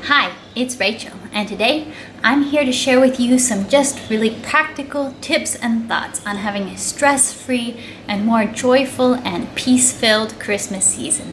Hi, it's Rachel, and today I'm here to share with you some just really practical tips and thoughts on having a stress-free and more joyful and peace-filled Christmas season.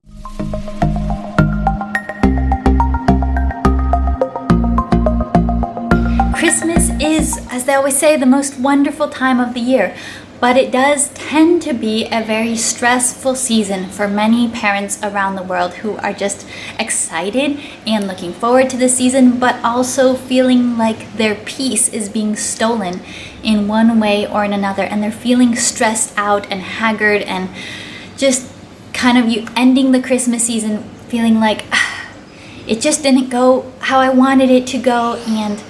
Christmas is, as they always say, the most wonderful time of the year, but it does tend to be a very stressful season for many parents around the world who are just excited and looking forward to the season, but also feeling like their peace is being stolen in one way or in another, and they're feeling stressed out and haggard and just kind of you ending the Christmas season feeling like it just didn't go how I wanted it to go, and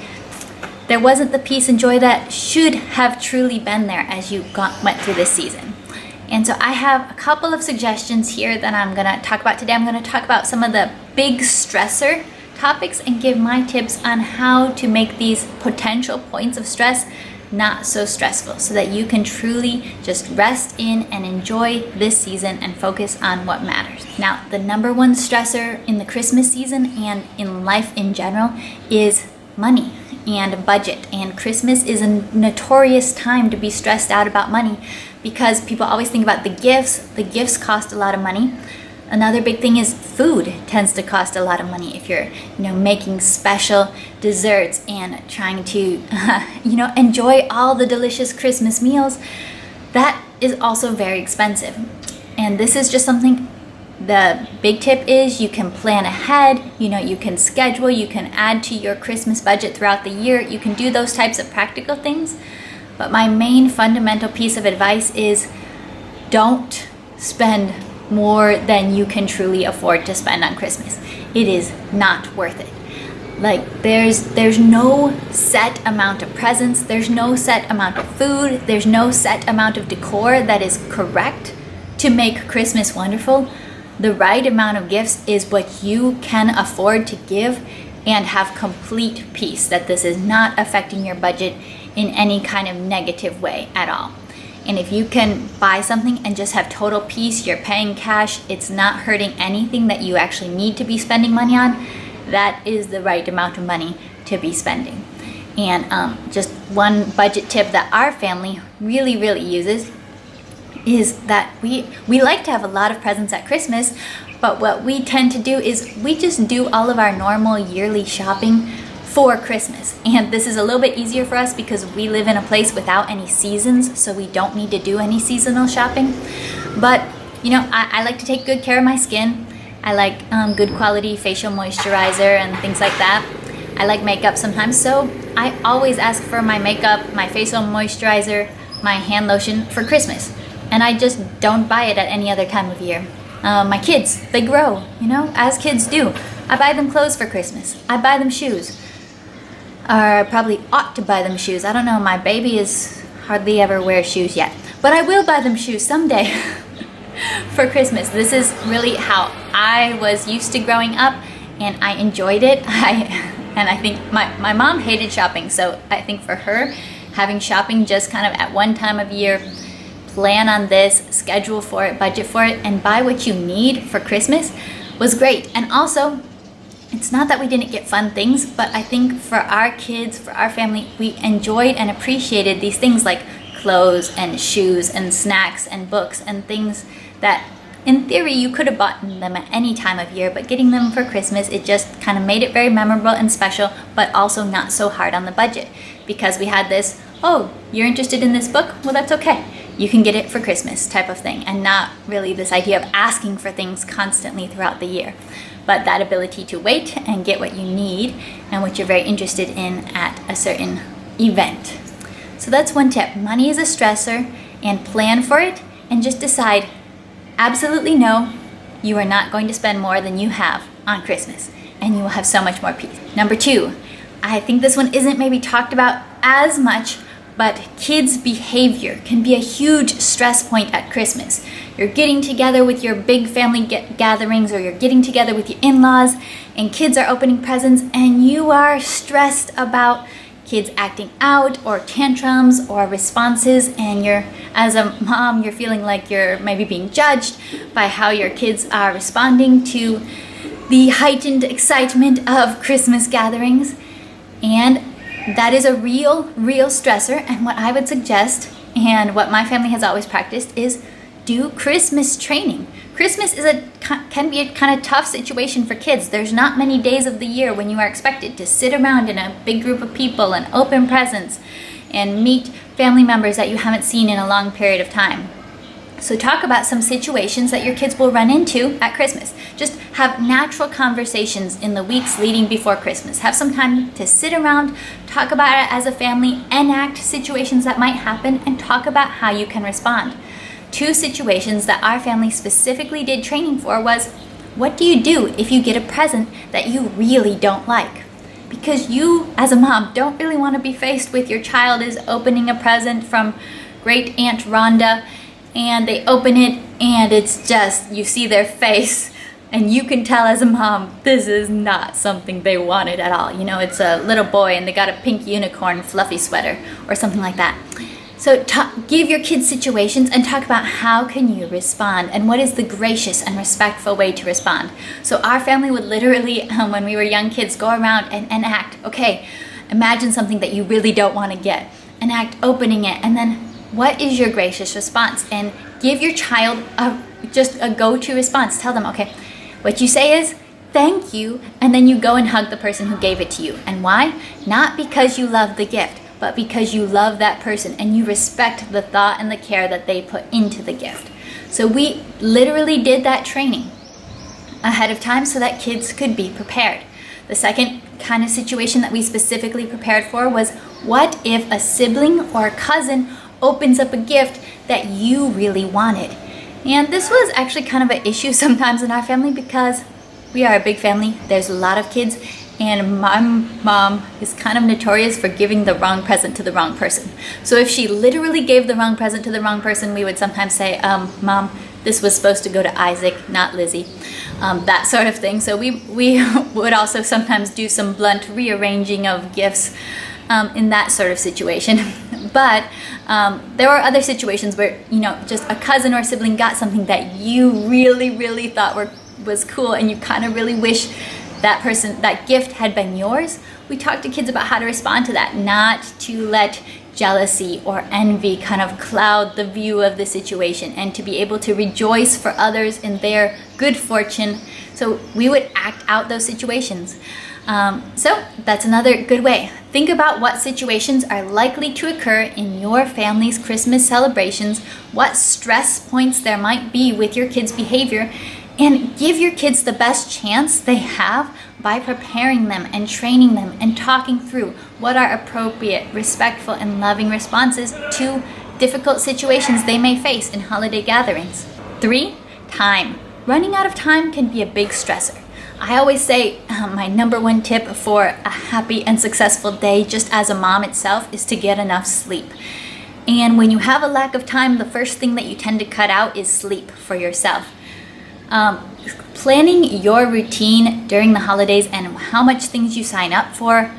there wasn't the peace and joy that should have truly been there as you went through this season. And so I have a couple of suggestions here that I'm going to talk about today. I'm going to talk about some of the big stressor topics and give my tips on how to make these potential points of stress not so stressful so that you can truly just rest in and enjoy this season and focus on what matters. Now, the number one stressor in the Christmas season and in life in general is money and budget. And Christmas is a notorious time to be stressed out about money because people always think about the gifts. The gifts cost a lot of money. Another big thing is food tends to cost a lot of money if you're, making special desserts and trying to, enjoy all the delicious Christmas meals. That is also very expensive. And this is just something. The big tip is you can plan ahead, you can schedule, you can add to your Christmas budget throughout the year. You can do those types of practical things. But my main fundamental piece of advice is don't spend more than you can truly afford to spend on Christmas. It is not worth it. Like there's no set amount of presents, there's no set amount of food, there's no set amount of decor that is correct to make Christmas wonderful. The right amount of gifts is what you can afford to give and have complete peace that this is not affecting your budget in any kind of negative way at all. And if you can buy something and just have total peace, you're paying cash, it's not hurting anything that you actually need to be spending money on, that is the right amount of money to be spending. And just one budget tip that our family really uses is that we like to have a lot of presents at Christmas, but what we tend to do is we just do all of our normal yearly shopping for Christmas. And this is a little bit easier for us because we live in a place without any seasons, so we don't need to do any seasonal shopping. But, I like to take good care of my skin. I like good quality facial moisturizer and things like that. I like makeup sometimes, so I always ask for my makeup, my facial moisturizer, my hand lotion for Christmas. And I just don't buy it at any other time of year. My kids, they grow, as kids do. I buy them clothes for Christmas. I buy them shoes. Or I probably ought to buy them shoes. I don't know, my baby is hardly ever wears shoes yet. But I will buy them shoes someday for Christmas. This is really how I was used to growing up, and I enjoyed it. I think my mom hated shopping, so I think for her, having shopping just kind of at one time of year, plan on this, schedule for it, budget for it, and buy what you need for Christmas was great. And also, it's not that we didn't get fun things, but I think for our kids, for our family, we enjoyed and appreciated these things like clothes and shoes and snacks and books and things that in theory you could have bought them at any time of year, but getting them for Christmas, it just kind of made it very memorable and special, but also not so hard on the budget because we had this, oh, you're interested in this book? Well, that's okay. You can get it for Christmas type of thing, and not really this idea of asking for things constantly throughout the year, but that ability to wait and get what you need and what you're very interested in at a certain event. So that's one tip. Money is a stressor, and plan for it and just decide absolutely no, you are not going to spend more than you have on Christmas, and you will have so much more peace. Number 2, I think this one isn't maybe talked about as much, but kids' behavior can be a huge stress point at Christmas. You're getting together with your big family gatherings, or you're getting together with your in-laws, and kids are opening presents, and you are stressed about kids acting out or tantrums or responses, and as a mom, you're feeling like you're maybe being judged by how your kids are responding to the heightened excitement of Christmas gatherings. And that is a real stressor. And what I would suggest, and what my family has always practiced, is do Christmas training. Christmas can be a kind of tough situation for kids. There's not many days of the year when you are expected to sit around in a big group of people and open presents and meet family members that you haven't seen in a long period of time. So talk about some situations that your kids will run into at Christmas. Just have natural conversations in the weeks leading before Christmas. Have some time to sit around, talk about it as a family, enact situations that might happen, and talk about how you can respond. 2 situations that our family specifically did training for was, what do you do if you get a present that you really don't like? Because you, as a mom, don't really want to be faced with your child is opening a present from Great Aunt Rhonda, and they open it and it's just, you see their face and you can tell as a mom, this is not something they wanted at all. You know, it's a little boy and they got a pink unicorn fluffy sweater or something like that. So give your kids situations and talk about how can you respond and what is the gracious and respectful way to respond. So our family would literally, when we were young kids, go around and enact, okay, imagine something that you really don't want to get. Enact opening it, and then what is your gracious response? And give your child just a go-to response. Tell them, okay, what you say is, thank you, and then you go and hug the person who gave it to you. And why? Not because you love the gift, but because you love that person and you respect the thought and the care that they put into the gift. So we literally did that training ahead of time so that kids could be prepared. The second kind of situation that we specifically prepared for was, what if a sibling or a cousin opens up a gift that you really wanted? And this was actually kind of an issue sometimes in our family because we are a big family. There's a lot of kids, and my mom is kind of notorious for giving the wrong present to the wrong person. So if she literally gave the wrong present to the wrong person, we would sometimes say, Mom, this was supposed to go to Isaac, not Lizzie. That sort of thing. So we would also sometimes do some blunt rearranging of gifts in that sort of situation. But there were other situations where, you know, just a cousin or sibling got something that you really thought was cool, and you kind of really wish that gift had been yours. We talked to kids about how to respond to that, not to let jealousy or envy kind of cloud the view of the situation, and to be able to rejoice for others in their good fortune. So we would act out those situations. So that's another good way. Think about what situations are likely to occur in your family's Christmas celebrations, what stress points there might be with your kids' behavior, and give your kids the best chance they have by preparing them and training them and talking through what are appropriate, respectful, and loving responses to difficult situations they may face in holiday gatherings. 3, time. Running out of time can be a big stressor. I always say my number 1 tip for a happy and successful day, just as a mom itself, is to get enough sleep. And when you have a lack of time, the first thing that you tend to cut out is sleep for yourself. Planning your routine during the holidays and how much things you sign up for,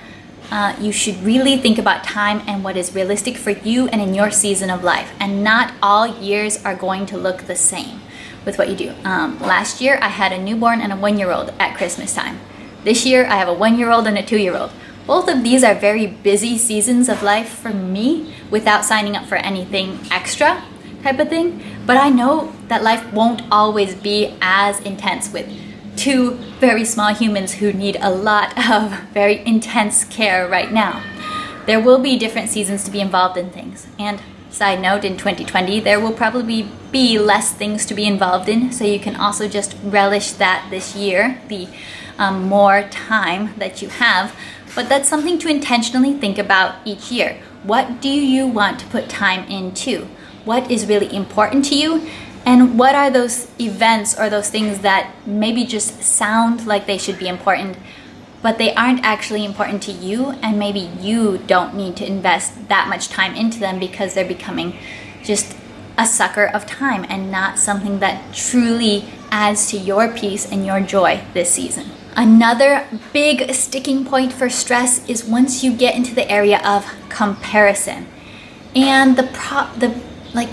you should really think about time and what is realistic for you and in your season of life. And not all years are going to look the same with what you do. Last year I had a newborn and a 1-year-old at Christmas time. This year I have a 1-year-old and a 2-year-old. Both of these are very busy seasons of life for me without signing up for anything extra type of thing. But I know that life won't always be as intense with 2 very small humans who need a lot of very intense care right now. There will be different seasons to be involved in things. And side note, in 2020, there will probably be less things to be involved in, so you can also just relish that this year, the more time that you have. But that's something to intentionally think about each year. What do you want to put time into? What is really important to you? And what are those events or those things that maybe just sound like they should be important, but they aren't actually important to you, and maybe you don't need to invest that much time into them because they're becoming just a sucker of time and not something that truly adds to your peace and your joy this season. Another big sticking point for stress is once you get into the area of comparison. And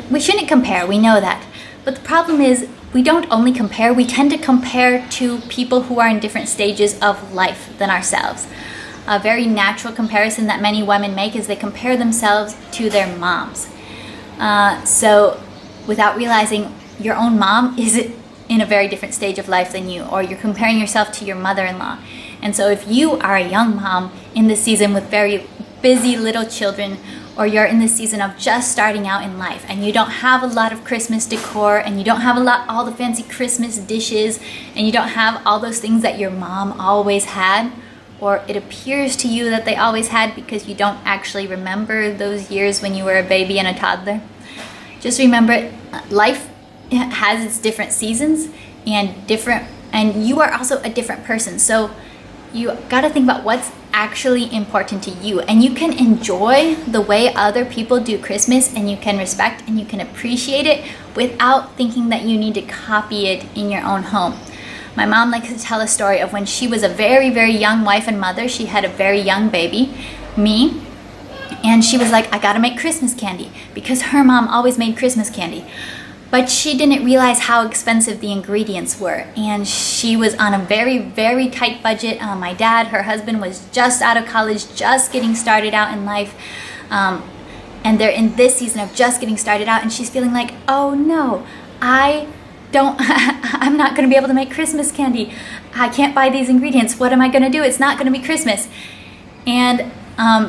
we shouldn't compare, we know that. But the problem is we don't only compare, we tend to compare to people who are in different stages of life than ourselves. A very natural comparison that many women make is they compare themselves to their moms. So without realizing, your own mom is in a very different stage of life than you, or you're comparing yourself to your mother-in-law. And so if you are a young mom in this season with very busy little children, or you're in this season of just starting out in life and you don't have a lot of Christmas decor, and you don't have all the fancy Christmas dishes, and you don't have all those things that your mom always had, or it appears to you that they always had because you don't actually remember those years when you were a baby and a toddler, just remember, life has its different seasons and you are also a different person. So you got to think about what's actually important to you, and you can enjoy the way other people do Christmas, and you can respect and you can appreciate it without thinking that you need to copy it in your own home. My mom likes to tell a story of when she was a very, very young wife and mother. She had a very young baby, me, and she was like, I gotta make Christmas candy, because her mom always made Christmas candy. But she didn't realize how expensive the ingredients were, and she was on a very, very tight budget. My dad, her husband, was just out of college, just getting started out in life, and they're in this season of just getting started out, and she's feeling like, oh no, I'm not going to be able to make Christmas candy. I can't buy these ingredients. What am I going to do? It's not going to be Christmas. And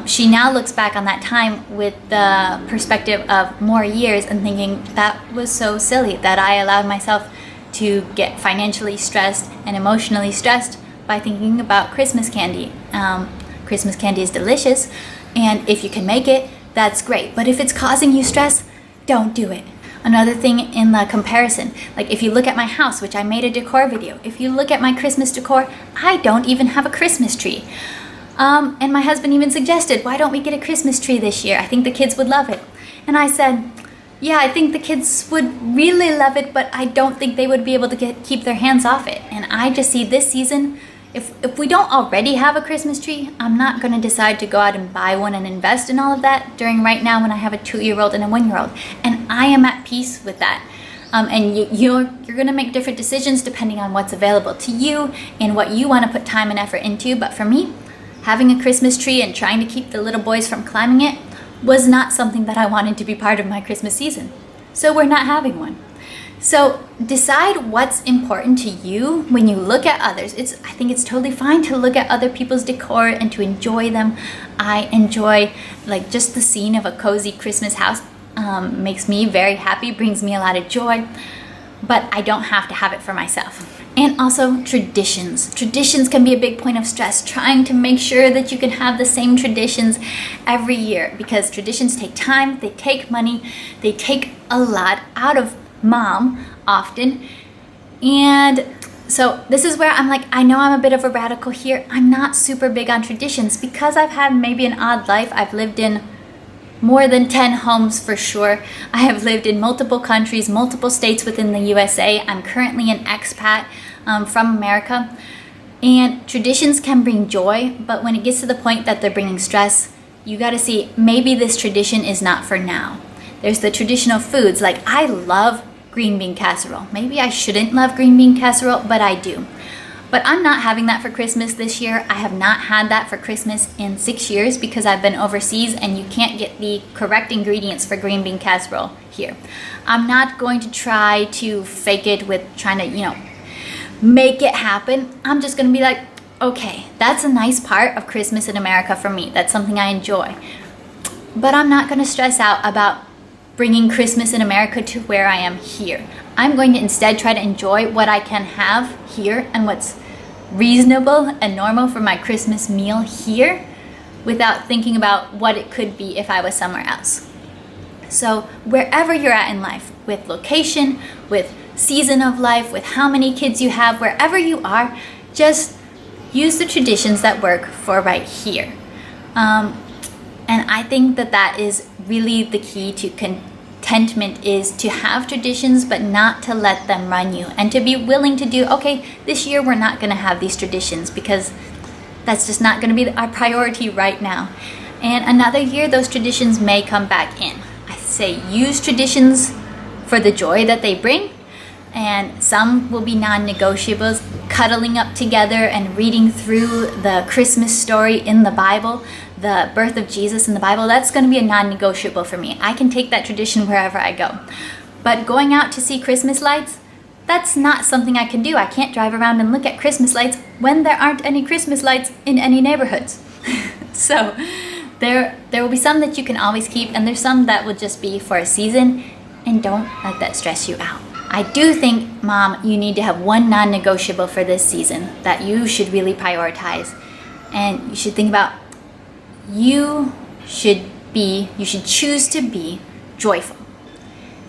she now looks back on that time with the perspective of more years and thinking, that was so silly that I allowed myself to get financially stressed and emotionally stressed by thinking about Christmas candy. Christmas candy is delicious, and if you can make it, that's great. But if it's causing you stress, don't do it. Another thing in the comparison, like if you look at my house, which I made a decor video, if you look at my Christmas decor, I don't even have a Christmas tree. And my husband even suggested, why don't we get a Christmas tree this year? I think the kids would love it. And I said, yeah, I think the kids would really love it, but I don't think they would be able to keep their hands off it. And I just see this season, if we don't already have a Christmas tree, I'm not going to decide to go out and buy one and invest in all of that during right now when I have a 2-year-old and a 1-year-old. And I am at peace with that. And you're going to make different decisions depending on what's available to you and what you want to put time and effort into. But for me, having a Christmas tree and trying to keep the little boys from climbing it was not something that I wanted to be part of my Christmas season. So we're not having one. So decide what's important to you when you look at others. I think it's totally fine to look at other people's decor and to enjoy them. I enjoy like just the scene of a cozy Christmas house. Makes me very happy, brings me a lot of joy, but I don't have to have it for myself. And also traditions. Traditions can be a big point of stress, trying to make sure that you can have the same traditions every year, because traditions take time, they take money, they take a lot out of mom often. And so this is where I'm like, I know I'm a bit of a radical here. I'm not super big on traditions because I've had maybe an odd life. I've lived in more than 10 homes for sure. I have lived in multiple countries, multiple states within the USA. I'm currently an expat from America. And traditions can bring joy, but when it gets to the point that they're bringing stress, you gotta see, maybe this tradition is not for now. There's the traditional foods, like I love green bean casserole. Maybe I shouldn't love green bean casserole, but I do. But I'm not having that for Christmas this year. I have not had that for Christmas in 6 years because I've been overseas and you can't get the correct ingredients for green bean casserole here. I'm not going to try to fake it with trying to, make it happen. I'm just going to be like, okay, that's a nice part of Christmas in America for me. That's something I enjoy. But I'm not going to stress out about bringing Christmas in America to where I am here. I'm going to instead try to enjoy what I can have here and what's reasonable and normal for my Christmas meal here without thinking about what it could be if I was somewhere else. So wherever you're at in life, with location, with season of life, with how many kids you have, wherever you are, just use the traditions that work for right here. And I think that is really the key to contentment, is to have traditions but not to let them run you, and to be willing to do, okay, this year we're not going to have these traditions because that's just not going to be our priority right now. And another year those traditions may come back in. I say use traditions for the joy that they bring, and some will be non-negotiables, cuddling up together and reading through the Christmas story in the Bible, the birth of Jesus in the Bible. That's going to be a non-negotiable for me. I can take that tradition wherever I go. But going out to see Christmas lights, that's not something I can do. I can't drive around and look at Christmas lights when there aren't any Christmas lights in any neighborhoods. So there will be some that you can always keep, and there's some that will just be for a season, and don't let that stress you out. I do think, Mom, you need to have one non-negotiable for this season that you should really prioritize. And you should think about, you should choose to be joyful.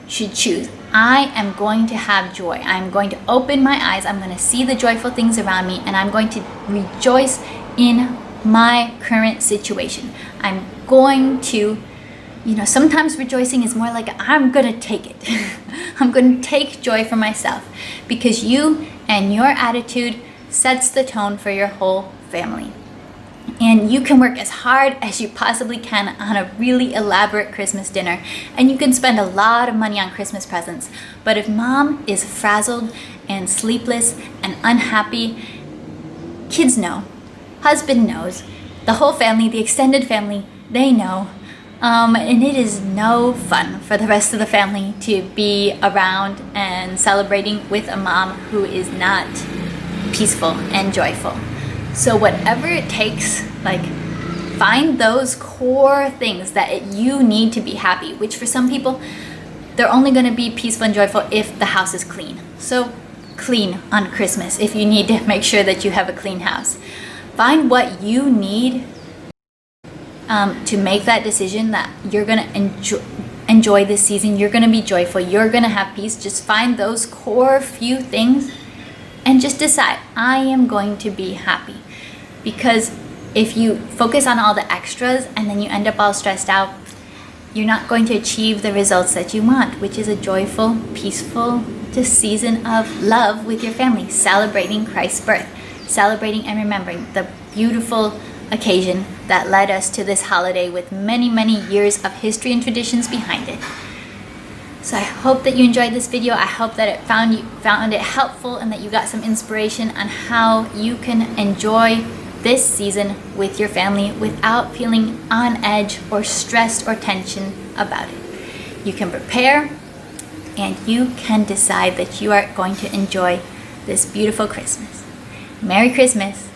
You should choose, I am going to have joy. I'm going to open my eyes. I'm going to see the joyful things around me, and I'm going to rejoice in my current situation. I'm going to, sometimes rejoicing is more like, I'm going to take it. I'm going to take joy for myself, because you and your attitude sets the tone for your whole family. And you can work as hard as you possibly can on a really elaborate Christmas dinner, and you can spend a lot of money on Christmas presents. But if Mom is frazzled and sleepless and unhappy, kids know, husband knows, the whole family, the extended family, they know. And it is no fun for the rest of the family to be around and celebrating with a mom who is not peaceful and joyful. So whatever it takes, find those core things that you need to be happy, which for some people, they're only going to be peaceful and joyful if the house is clean. So clean on Christmas if you need to make sure that you have a clean house. Find what you need to make that decision that you're going to enjoy this season. You're going to be joyful. You're going to have peace. Just find those core few things and just decide, I am going to be happy. Because if you focus on all the extras and then you end up all stressed out, you're not going to achieve the results that you want, which is a joyful, peaceful, just season of love with your family, celebrating Christ's birth, celebrating and remembering the beautiful occasion that led us to this holiday with many, many years of history and traditions behind it. So I hope that you enjoyed this video. I hope that it found it helpful, and that you got some inspiration on how you can enjoy this season with your family without feeling on edge or stressed or tension about it. You can prepare, and you can decide that you are going to enjoy this beautiful Christmas. Merry Christmas.